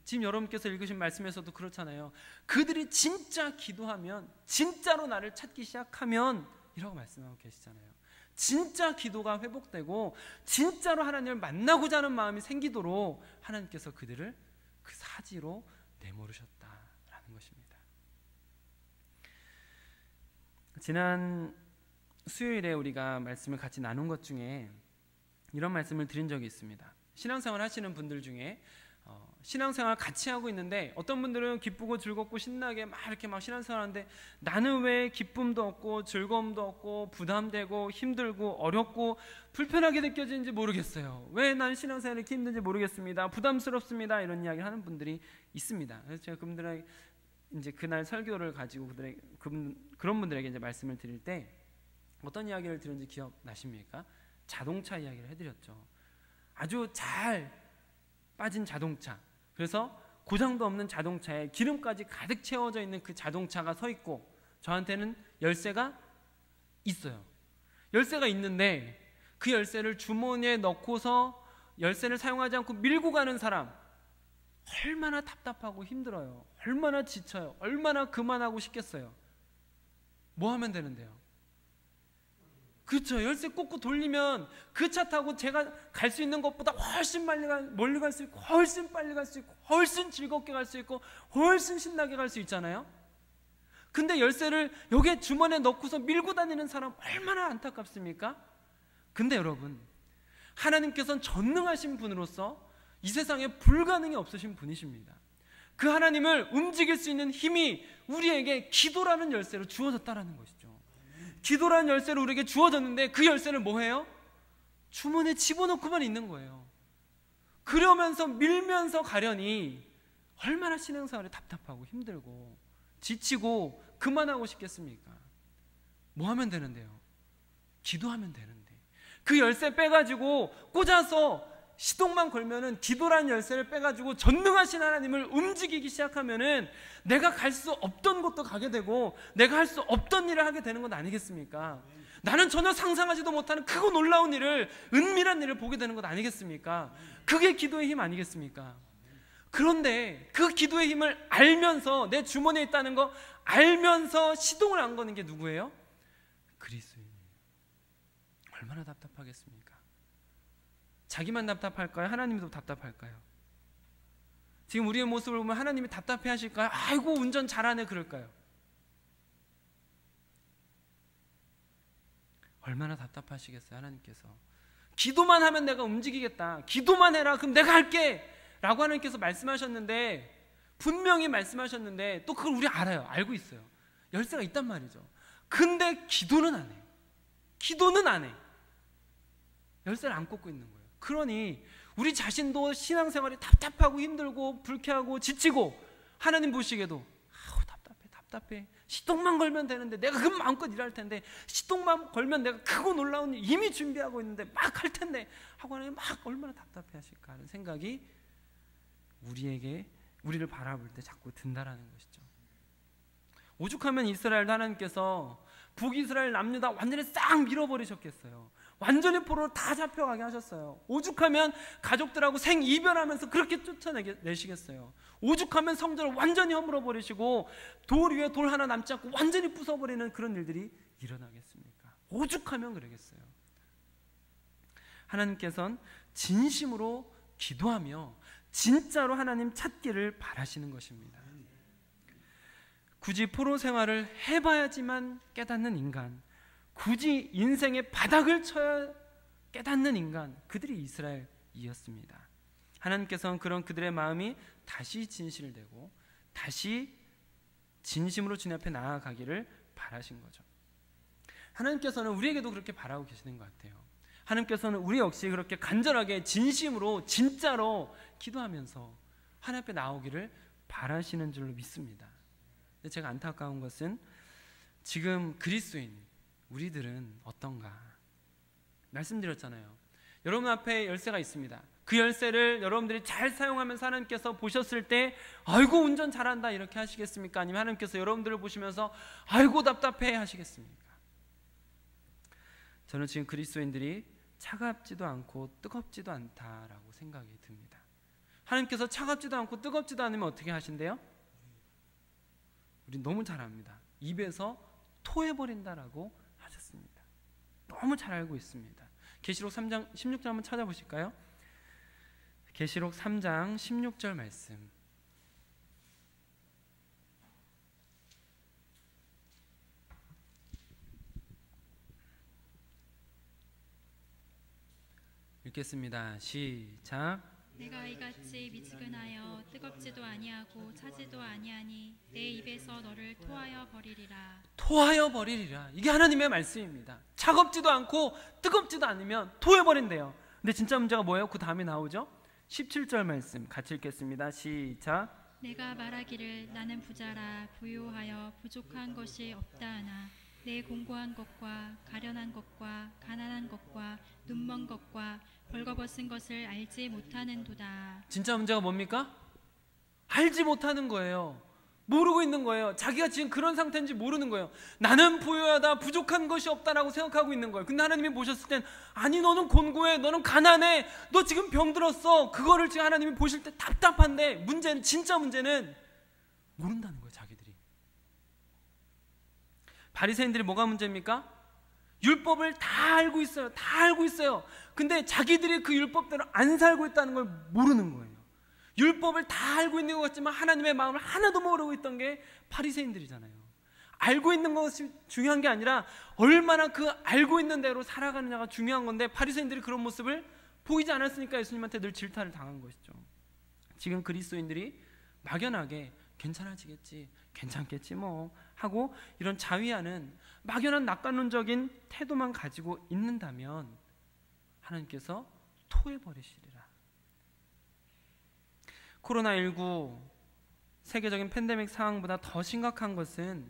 지금 여러분께서 읽으신 말씀에서도 그렇잖아요. 그들이 진짜 기도하면, 진짜로 나를 찾기 시작하면 이라고 말씀하고 계시잖아요. 진짜 기도가 회복되고 진짜로 하나님을 만나고자 하는 마음이 생기도록 하나님께서 그들을 그 사지로 내모르셨다라는 것입니다. 지난 수요일에 우리가 말씀을 같이 나눈 것 중에 이런 말씀을 드린 적이 있습니다. 신앙생활 하시는 분들 중에 신앙생활 같이 하고 있는데 어떤 분들은 기쁘고 즐겁고 신나게 막 이렇게 막 신앙생활 하는데 나는 왜 기쁨도 없고 즐거움도 없고 부담되고 힘들고 어렵고 불편하게 느껴지는지 모르겠어요. 왜 난 신앙생활이 이렇게 힘든지 모르겠습니다. 부담스럽습니다. 이런 이야기를 하는 분들이 있습니다. 그래서 제가 그분들에게 이제 그날 설교를 가지고 그런 분들에게 이제 말씀을 드릴 때 어떤 이야기를 들은지 기억나십니까? 자동차 이야기를 해드렸죠. 아주 잘 빠진 자동차, 그래서 고장도 없는 자동차에 기름까지 가득 채워져 있는 그 자동차가 서 있고 저한테는 열쇠가 있어요. 열쇠가 있는데 그 열쇠를 주머니에 넣고서 열쇠를 사용하지 않고 밀고 가는 사람, 얼마나 답답하고 힘들어요. 얼마나 지쳐요. 얼마나 그만하고 싶겠어요. 뭐 하면 되는데요? 그렇죠. 열쇠 꽂고 돌리면 그 차 타고 제가 갈 수 있는 것보다 훨씬 멀리 갈 수 있고 훨씬 빨리 갈 수 있고 훨씬 즐겁게 갈 수 있고 훨씬 신나게 갈 수 있잖아요. 근데 열쇠를 여기에 주머니에 넣고서 밀고 다니는 사람 얼마나 안타깝습니까? 근데 여러분, 하나님께서는 전능하신 분으로서 이 세상에 불가능이 없으신 분이십니다. 그 하나님을 움직일 수 있는 힘이 우리에게 기도라는 열쇠로 주어졌다는 것이죠. 기도라는 열쇠를 우리에게 주어졌는데 그 열쇠를 뭐 해요? 주머니에 집어넣고만 있는 거예요. 그러면서 밀면서 가려니 얼마나 신앙생활이 답답하고 힘들고 지치고 그만하고 싶겠습니까? 뭐 하면 되는데요? 기도하면 되는데 그 열쇠 빼가지고 꽂아서 시동만 걸면은 기도라는 열쇠를 빼가지고 전능하신 하나님을 움직이기 시작하면은 내가 갈 수 없던 곳도 가게 되고 내가 할 수 없던 일을 하게 되는 건 아니겠습니까? 나는 전혀 상상하지도 못하는 크고 놀라운 일을, 은밀한 일을 보게 되는 것 아니겠습니까? 그게 기도의 힘 아니겠습니까? 그런데 그 기도의 힘을 알면서 내 주머니에 있다는 거 알면서 시동을 안 거는 게 누구예요? 그리스도인이에요. 얼마나 답답하겠습니까? 자기만 답답할까요? 하나님도 답답할까요? 지금 우리의 모습을 보면 하나님이 답답해 하실까요? 아이고 운전 잘하네 그럴까요? 얼마나 답답하시겠어요 하나님께서. 기도만 하면 내가 움직이겠다, 기도만 해라 그럼 내가 할게 라고 하나님께서 말씀하셨는데, 분명히 말씀하셨는데 또 그걸 우리 알아요. 알고 있어요. 열쇠가 있단 말이죠. 근데 기도는 안 해요. 기도는 안 해. 열쇠를 안 꽂고 있는 거예요. 그러니 우리 자신도 신앙생활이 답답하고 힘들고 불쾌하고 지치고 하나님 보시기에도 아우 답답해 시동만 걸면 되는데 내가 그 마음껏 일할 텐데 시동만 걸면 내가 크고 놀라운 일 이미 준비하고 있는데 막 할 텐데 하고 하나님 막 얼마나 답답해 하실까 하는 생각이 우리를 바라볼 때 자꾸 든다라는 것이죠. 오죽하면 이스라엘도 하나님께서 북이스라엘 남유다 완전히 싹 밀어버리셨겠어요. 완전히 포로로 다 잡혀가게 하셨어요. 오죽하면 가족들하고 생이별하면서 그렇게 쫓아내시겠어요. 오죽하면 성전을 완전히 허물어버리시고 돌 위에 돌 하나 남지 않고 완전히 부숴버리는 그런 일들이 일어나겠습니까? 오죽하면 그러겠어요. 하나님께서는 진심으로 기도하며 진짜로 하나님 찾기를 바라시는 것입니다. 굳이 포로 생활을 해봐야지만 깨닫는 인간, 굳이 인생의 바닥을 쳐야 깨닫는 인간, 그들이 이스라엘이었습니다. 하나님께서는 그런 그들의 마음이 다시 진실되고 다시 진심으로 주님 앞에 나아가기를 바라신 거죠. 하나님께서는 우리에게도 그렇게 바라고 계시는 것 같아요. 하나님께서는 우리 역시 그렇게 간절하게 진심으로 진짜로 기도하면서 하나님 앞에 나오기를 바라시는 줄로 믿습니다. 근데 제가 안타까운 것은 지금 그리스도인 우리들은 어떤가? 말씀드렸잖아요. 여러분 앞에 열쇠가 있습니다. 그 열쇠를 여러분들이 잘 사용하면서 하나님께서 보셨을 때 아이고 운전 잘한다 이렇게 하시겠습니까? 아니면 하나님께서 여러분들을 보시면서 아이고 답답해 하시겠습니까? 저는 지금 그리스도인들이 차갑지도 않고 뜨겁지도 않다라고 생각이 듭니다. 하나님께서 차갑지도 않고 뜨겁지도 않으면 어떻게 하신대요? 우리 너무 잘 압니다. 입에서 토해버린다라고 하셨습니다. 너무 잘 알고 있습니다. 계시록 3장 16절 한번 찾아보실까요? 계시록 3장 16절 말씀. 읽겠습니다. 시작. 내가 이같이 미지근하여 뜨겁지도 아니하고 차지도 아니하니 내 입에서 너를 토하여 버리리라. 토하여 버리리라. 이게 하나님의 말씀입니다. 차갑지도 않고 뜨겁지도 않으면 토해버린대요. 근데 진짜 문제가 뭐예요? 그 다음에 나오죠? 17절 말씀 같이 읽겠습니다. 시작. 내가 말하기를 나는 부자라 부유하여 부족한 것이 없다 하나 내 공고한 것과 가련한 것과 가난한 것과 눈먼 것과 벌거벗은 것을 알지 못하는도다. 진짜 문제가 뭡니까? 알지 못하는 거예요. 모르고 있는 거예요. 자기가 지금 그런 상태인지 모르는 거예요. 나는 부유하다, 부족한 것이 없다라고 생각하고 있는 거예요. 근데 하나님이 보셨을 땐 아니 너는 곤고해, 너는 가난해, 너 지금 병들었어. 그거를 지금 하나님이 보실 때 답답한데 문제는, 진짜 문제는 모른다는 거예요. 자기들이. 바리새인들이 뭐가 문제입니까? 율법을 다 알고 있어요. 다 알고 있어요. 근데 자기들이 그 율법대로 안 살고 있다는 걸 모르는 거예요. 율법을 다 알고 있는 것 같지만 하나님의 마음을 하나도 모르고 있던 게 바리새인들이잖아요. 알고 있는 것이 중요한 게 아니라 얼마나 그 알고 있는 대로 살아가느냐가 중요한 건데 바리새인들이 그런 모습을 보이지 않았으니까 예수님한테 늘 질타를 당한 것이죠. 지금 그리스도인들이 막연하게 괜찮아지겠지, 괜찮겠지 뭐 하고 이런 자위하는 막연한 낙관론적인 태도만 가지고 있는다면 하나님께서 토해버리시리라. 코로나19 세계적인 팬데믹 상황보다 더 심각한 것은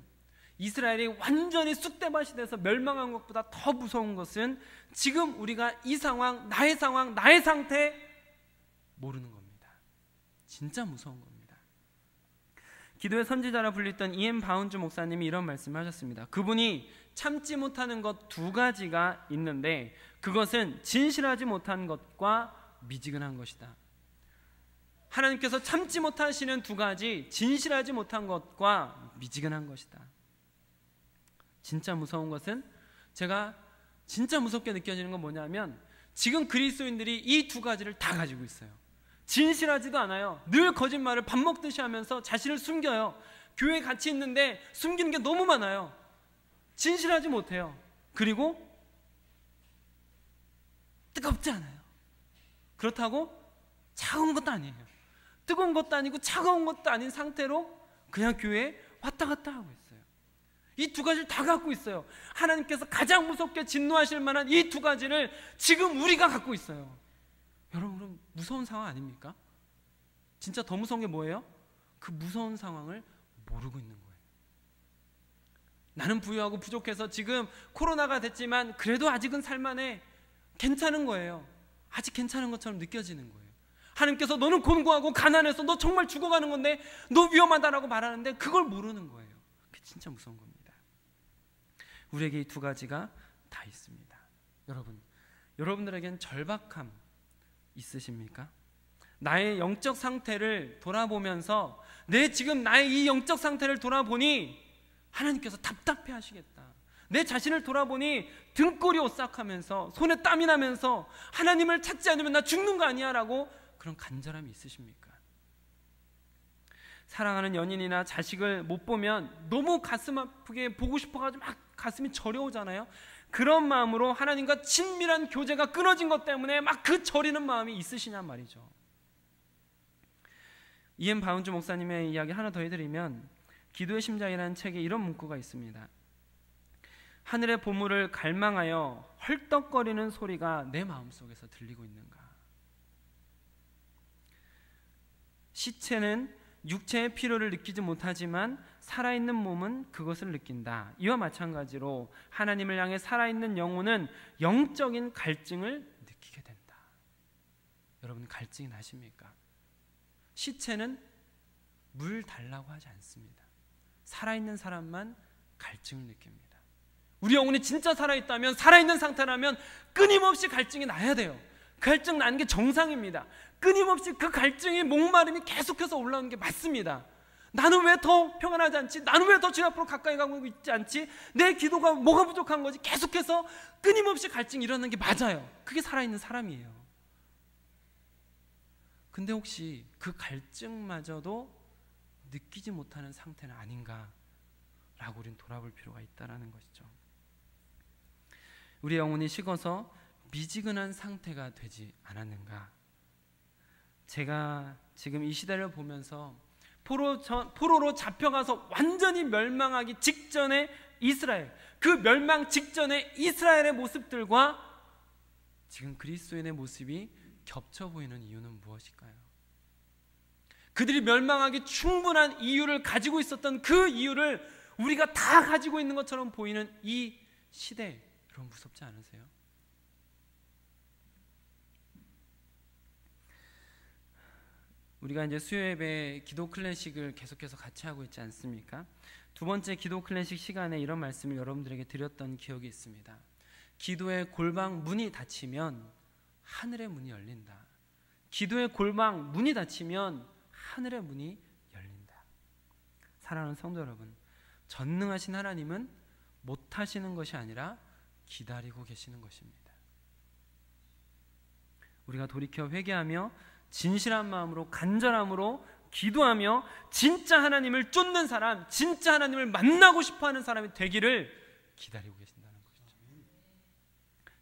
이스라엘이 완전히 쑥대밭이 돼서 멸망한 것보다 더 무서운 것은 지금 우리가 이 상황, 나의 상태 모르는 겁니다. 진짜 무서운 겁니다. 기도의 선지자라 불리던 E.M. 바운주 목사님이 이런 말씀을 하셨습니다. 그분이 참지 못하는 것 두 가지가 있는데 그것은 진실하지 못한 것과 미지근한 것이다. 하나님께서 참지 못하시는 두 가지, 진실하지 못한 것과 미지근한 것이다. 진짜 무서운 것은, 제가 진짜 무섭게 느껴지는 건 뭐냐면 지금 그리스도인들이 이 두 가지를 다 가지고 있어요. 진실하지도 않아요. 늘 거짓말을 밥 먹듯이 하면서 자신을 숨겨요. 교회에 같이 있는데 숨기는 게 너무 많아요. 진실하지 못해요. 그리고 뜨겁지 않아요. 그렇다고 차가운 것도 아니에요. 뜨거운 것도 아니고 차가운 것도 아닌 상태로 그냥 교회에 왔다 갔다 하고 있어요. 이 두 가지를 다 갖고 있어요. 하나님께서 가장 무섭게 진노하실 만한 이 두 가지를 지금 우리가 갖고 있어요. 여러분, 그럼 무서운 상황 아닙니까? 진짜 더 무서운 게 뭐예요? 그 무서운 상황을 모르고 있는 거예요. 나는 부유하고 부족해서 지금 코로나가 됐지만 그래도 아직은 살만해. 괜찮은 거예요. 아직 괜찮은 것처럼 느껴지는 거예요. 하나님께서 너는 곤고하고 가난해서 너 정말 죽어가는 건데 너 위험하다라고 말하는데 그걸 모르는 거예요. 그게 진짜 무서운 겁니다. 우리에게 이 두 가지가 다 있습니다. 여러분들에겐 절박함 있으십니까? 나의 영적 상태를 돌아보면서 지금 나의 이 영적 상태를 돌아보니 하나님께서 답답해 하시겠다. 내 자신을 돌아보니 등골이 오싹하면서 손에 땀이 나면서 하나님을 찾지 않으면 나 죽는 거 아니야 라고 그런 간절함이 있으십니까? 사랑하는 연인이나 자식을 못 보면 너무 가슴 아프게 보고 싶어가지고 막 가슴이 저려오잖아요. 그런 마음으로 하나님과 친밀한 교제가 끊어진 것 때문에 막 그 저리는 마음이 있으시냔 말이죠. E.M. 바운주 목사님의 이야기 하나 더 해드리면 기도의 심장이라는 책에 이런 문구가 있습니다. 하늘의 보물을 갈망하여 헐떡거리는 소리가 내 마음속에서 들리고 있는가? 시체는 육체의 필요를 느끼지 못하지만 살아있는 몸은 그것을 느낀다. 이와 마찬가지로 하나님을 향해 살아있는 영혼은 영적인 갈증을 느끼게 된다. 여러분, 갈증이 나십니까? 시체는 물 달라고 하지 않습니다. 살아있는 사람만 갈증을 느낍니다. 우리 영혼이 진짜 살아있다면, 살아있는 상태라면 끊임없이 갈증이 나야 돼요. 그 갈증 나는 게 정상입니다. 끊임없이 그 갈증이 목마름이 계속해서 올라오는 게 맞습니다. 나는 왜 더 평안하지 않지? 나는 왜 더 주님 앞으로 가까이 가고 있지 않지? 내 기도가 뭐가 부족한 거지? 계속해서 끊임없이 갈증이 일어나는 게 맞아요. 그게 살아있는 사람이에요. 근데 혹시 그 갈증마저도 느끼지 못하는 상태는 아닌가 라고 우리는 돌아볼 필요가 있다는 것이죠. 우리 영혼이 식어서 미지근한 상태가 되지 않았는가? 제가 지금 이 시대를 보면서 포로로 잡혀가서 완전히 멸망하기 직전의 이스라엘, 그 멸망 직전의 이스라엘의 모습들과 지금 그리스도인의 모습이 겹쳐 보이는 이유는 무엇일까요? 그들이 멸망하기 충분한 이유를 가지고 있었던 그 이유를 우리가 다 가지고 있는 것처럼 보이는 이 시대, 여러분 무섭지 않으세요? 우리가 이제 수요예배 기도 클래식을 계속해서 같이 하고 있지 않습니까? 두 번째 기도 클래식 시간에 이런 말씀을 여러분들에게 드렸던 기억이 있습니다. 기도의 골방 문이 닫히면 하늘의 문이 열린다. 기도의 골방 문이 닫히면 하늘의 문이 열린다. 사랑하는 성도 여러분, 전능하신 하나님은 못하시는 것이 아니라 기다리고 계시는 것입니다. 우리가 돌이켜 회개하며 진실한 마음으로 간절함으로 기도하며 진짜 하나님을 쫓는 사람, 진짜 하나님을 만나고 싶어하는 사람이 되기를 기다리고 계신다는 것이죠.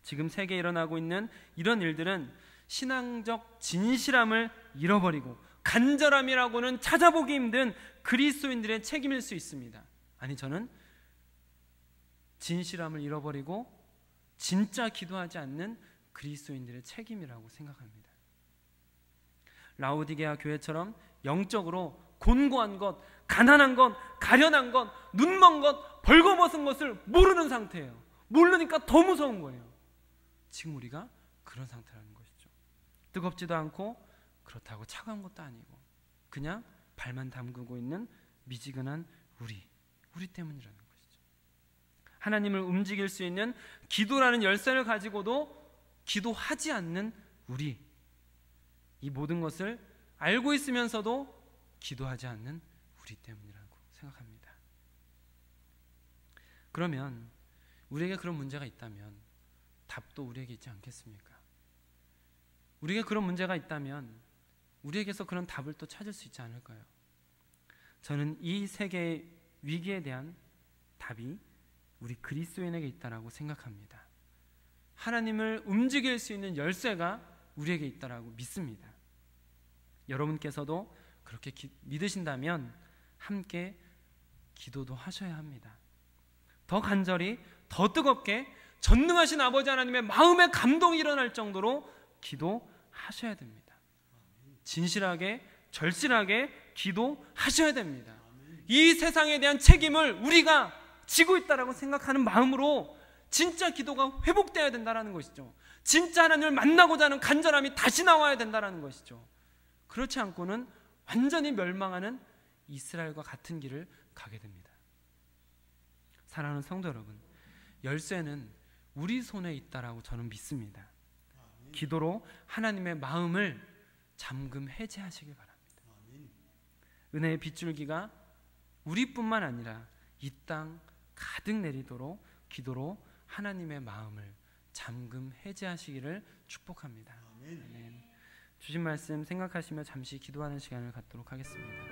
지금 세계에 일어나고 있는 이런 일들은 신앙적 진실함을 잃어버리고 간절함이라고는 찾아보기 힘든 그리스도인들의 책임일 수 있습니다. 아니, 저는 진실함을 잃어버리고 진짜 기도하지 않는 그리스도인들의 책임이라고 생각합니다. 라오디게아 교회처럼 영적으로 곤고한 것, 가난한 것, 가련한 것, 눈먼 것, 벌거벗은 것을 모르는 상태예요. 모르니까 더 무서운 거예요. 지금 우리가 그런 상태라는 것이죠. 뜨겁지도 않고 그렇다고 차가운 것도 아니고 그냥 발만 담그고 있는 미지근한 우리 때문이라는 것이죠. 하나님을 움직일 수 있는 기도라는 열쇠를 가지고도 기도하지 않는 우리, 이 모든 것을 알고 있으면서도 기도하지 않는 우리 때문이라고 생각합니다. 그러면 우리에게 그런 문제가 있다면 답도 우리에게 있지 않겠습니까? 우리에게 그런 문제가 있다면 우리에게서 그런 답을 또 찾을 수 있지 않을까요? 저는 이 세계의 위기에 대한 답이 우리 그리스도인에게 있다라고 생각합니다. 하나님을 움직일 수 있는 열쇠가 우리에게 있다라고 믿습니다. 여러분께서도 그렇게 믿으신다면 함께 기도도 하셔야 합니다. 더 간절히, 더 뜨겁게 전능하신 아버지 하나님의 마음의 감동이 일어날 정도로 기도하셔야 됩니다. 진실하게, 절실하게 기도하셔야 됩니다. 이 세상에 대한 책임을 우리가 지고 있다라고 생각하는 마음으로 진짜 기도가 회복되어야 된다는 것이죠. 진짜 하나님을 만나고자 하는 간절함이 다시 나와야 된다는 것이죠. 그렇지 않고는 완전히 멸망하는 이스라엘과 같은 길을 가게 됩니다. 사랑하는 성도 여러분, 열쇠는 우리 손에 있다라고 저는 믿습니다. 기도로 하나님의 마음을 잠금 해제하시길 바랍니다. 은혜의 빗줄기가 우리뿐만 아니라 이 땅 가득 내리도록 기도로 하나님의 마음을 잠금 해제하시기를 축복합니다. 아멘. 주신 말씀 생각하시며 잠시 기도하는 시간을 갖도록 하겠습니다.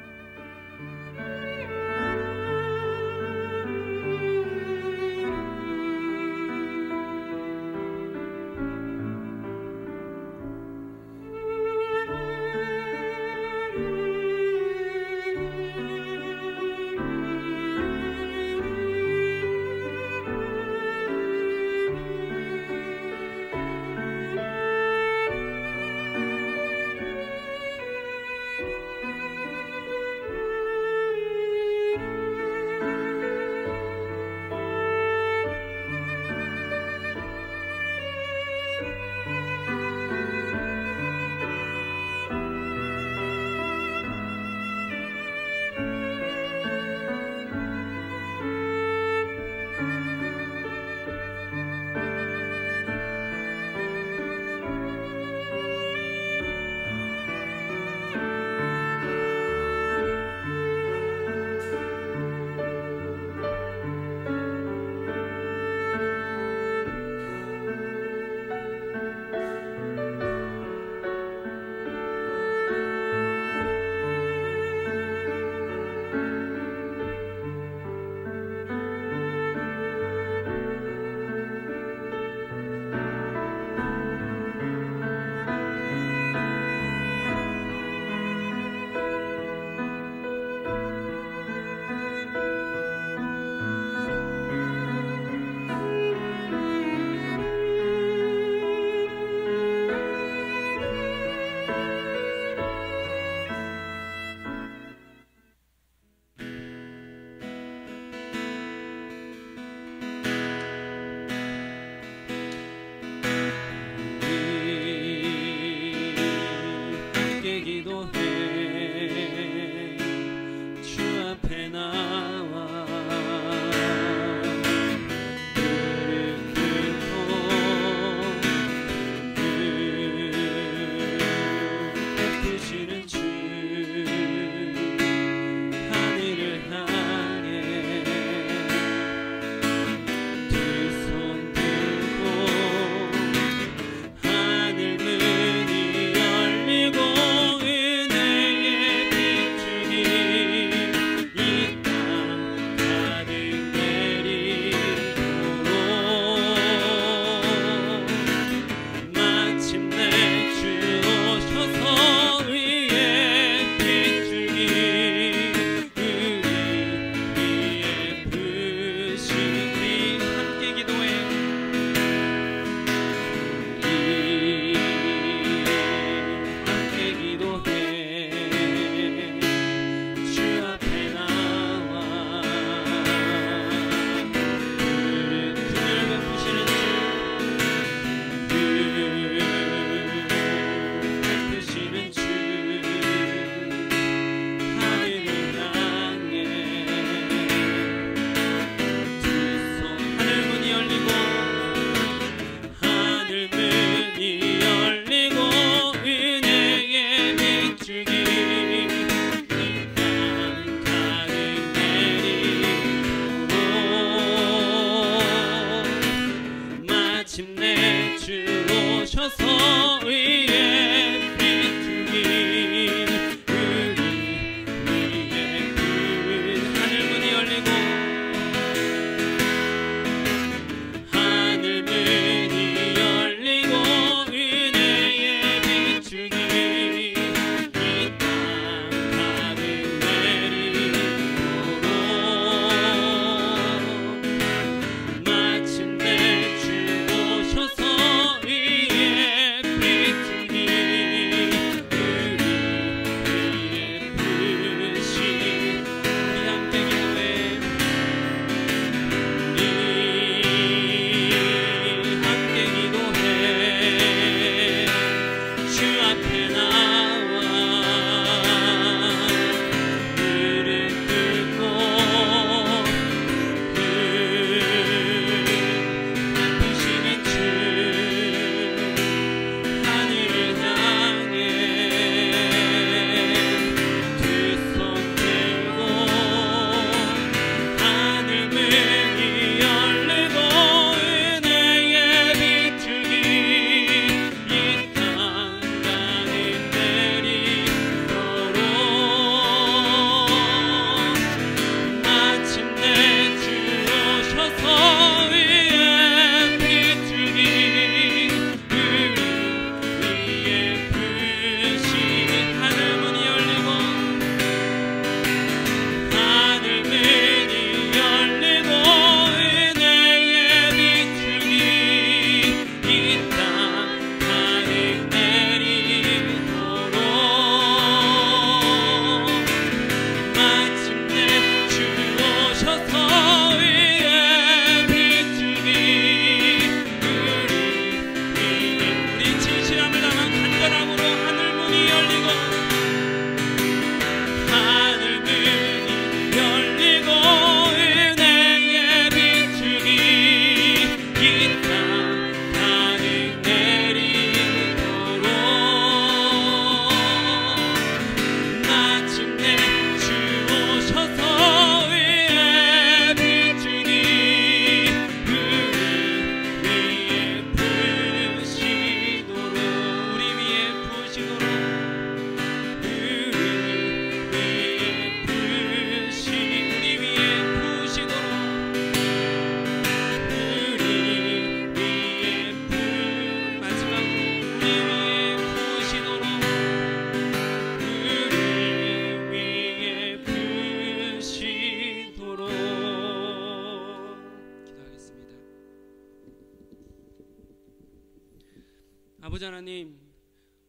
아버지 하나님,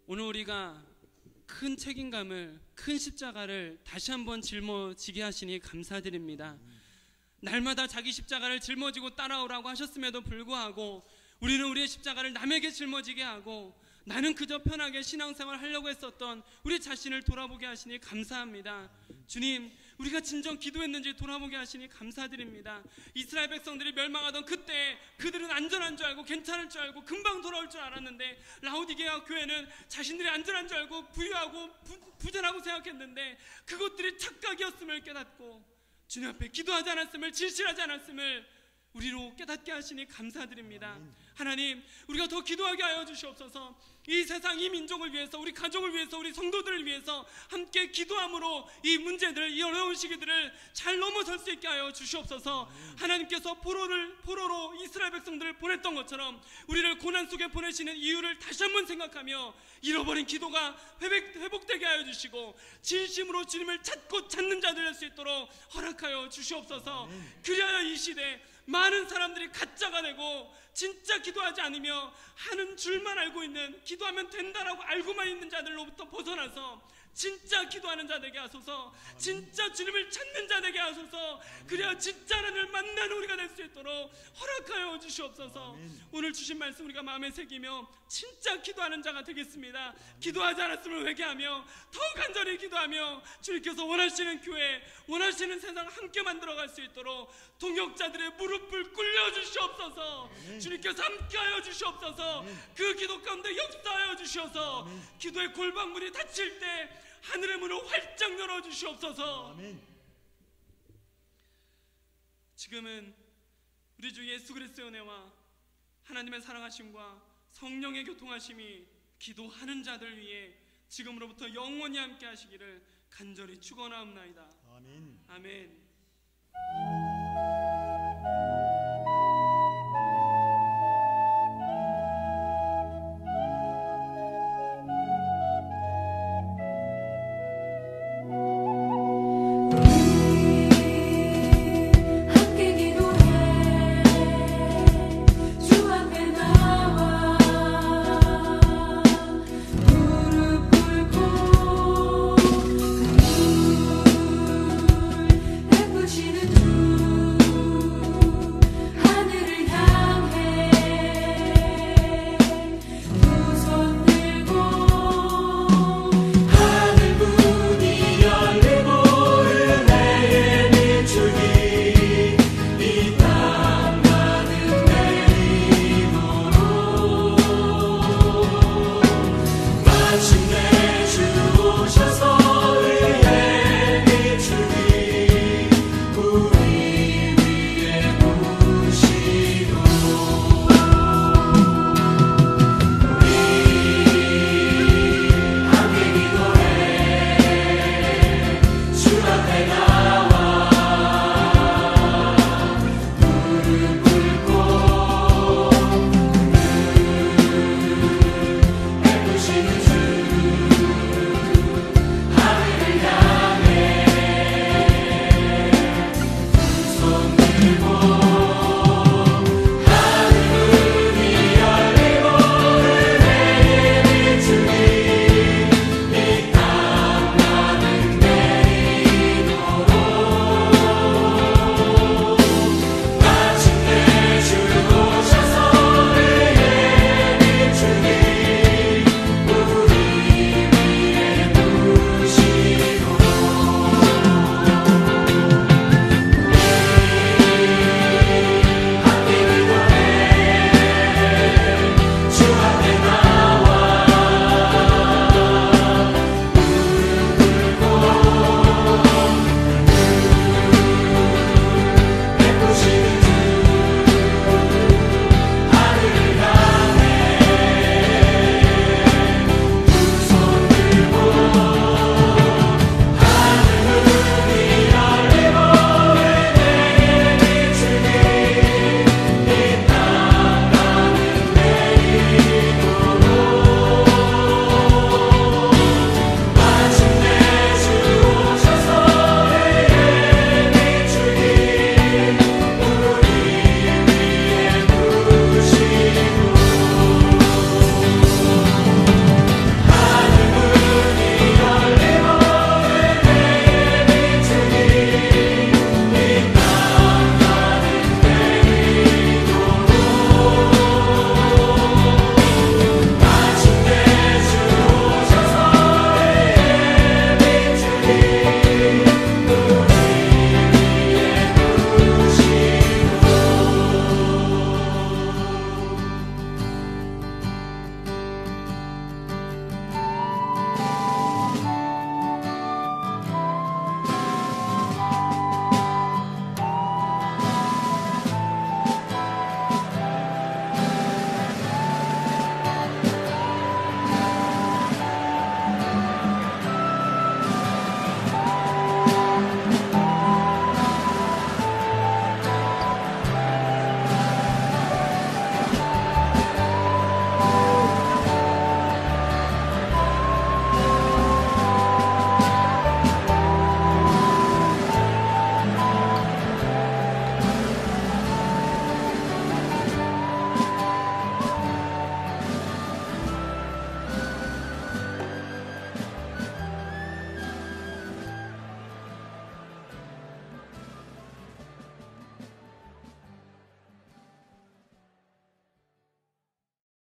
오늘 우리가 큰 책임감을, 큰 십자가를 다시 한번 짊어지게 하시니 감사드립니다. 날마다 자기 십자가를 짊어지고 따라오라고 하셨음에도 불구하고 우리는 우리의 십자가를 남에게 짊어지게 하고 나는 그저 편하게 신앙생활 하려고 했었던 우리 자신을 돌아보게 하시니 감사합니다. 주님, 우리가 진정 기도했는지 돌아보게 하시니 감사드립니다. 이스라엘 백성들이 멸망하던 그때 그들은 안전한 줄 알고 괜찮을 줄 알고 금방 돌아올 줄 알았는데, 라오디게아 교회는 자신들이 안전한 줄 알고 부유하고 부자라고 생각했는데 그것들이 착각이었음을 깨닫고 주님 앞에 기도하지 않았음을, 진실하지 않았음을 우리로 깨닫게 하시니 감사드립니다. 하나님, 우리가 더 기도하게 하여 주시옵소서. 이 세상, 이 민족을 위해서, 우리 가족을 위해서, 우리 성도들을 위해서 함께 기도함으로 이 문제들, 이 어려운 시기들을 잘 넘어설 수 있게 하여 주시옵소서. 하나님께서 포로로 이스라엘 백성들을 보냈던 것처럼 우리를 고난 속에 보내시는 이유를 다시 한번 생각하며 잃어버린 기도가 회복되게 하여 주시고 진심으로 주님을 찾는 자들 될 수 있도록 허락하여 주시옵소서. 그리하여 이 시대 많은 사람들이 가짜가 되고 진짜 기도하지 않으며 하는 줄만 알고 있는, 기도하면 된다라고 알고만 있는 자들로부터 벗어나서 진짜 기도하는 자 되게 하소서. 진짜 주님을 찾는 자 되게 하소서. 그래야 진짜 하나님을 만나는 우리가 될 수 있도록 허락하여 주시옵소서. 오늘 주신 말씀 우리가 마음에 새기며 진짜 기도하는 자가 되겠습니다. 기도하지 않았음을 회개하며 더 간절히 기도하며 주님께서 원하시는 교회, 원하시는 세상 함께 만들어갈 수 있도록 동역자들의 무릎을 꿇려 주시옵소서. 주님께서 함께하여 주시옵소서. 그 기도 가운데 역사하여 주시옵소서. 기도의 골방문이 닫힐 때 하늘의 문을 활짝 열어 주시옵소서. 지금은 우리 주 예수 그리스도의 은혜와 하나님의 사랑하심과 성령의 교통하심이 기도하는 자들 위해 지금으로부터 영원히 함께 하시기를 간절히 축원하옵나이다. 아멘. 아멘. 마침내 주오셔서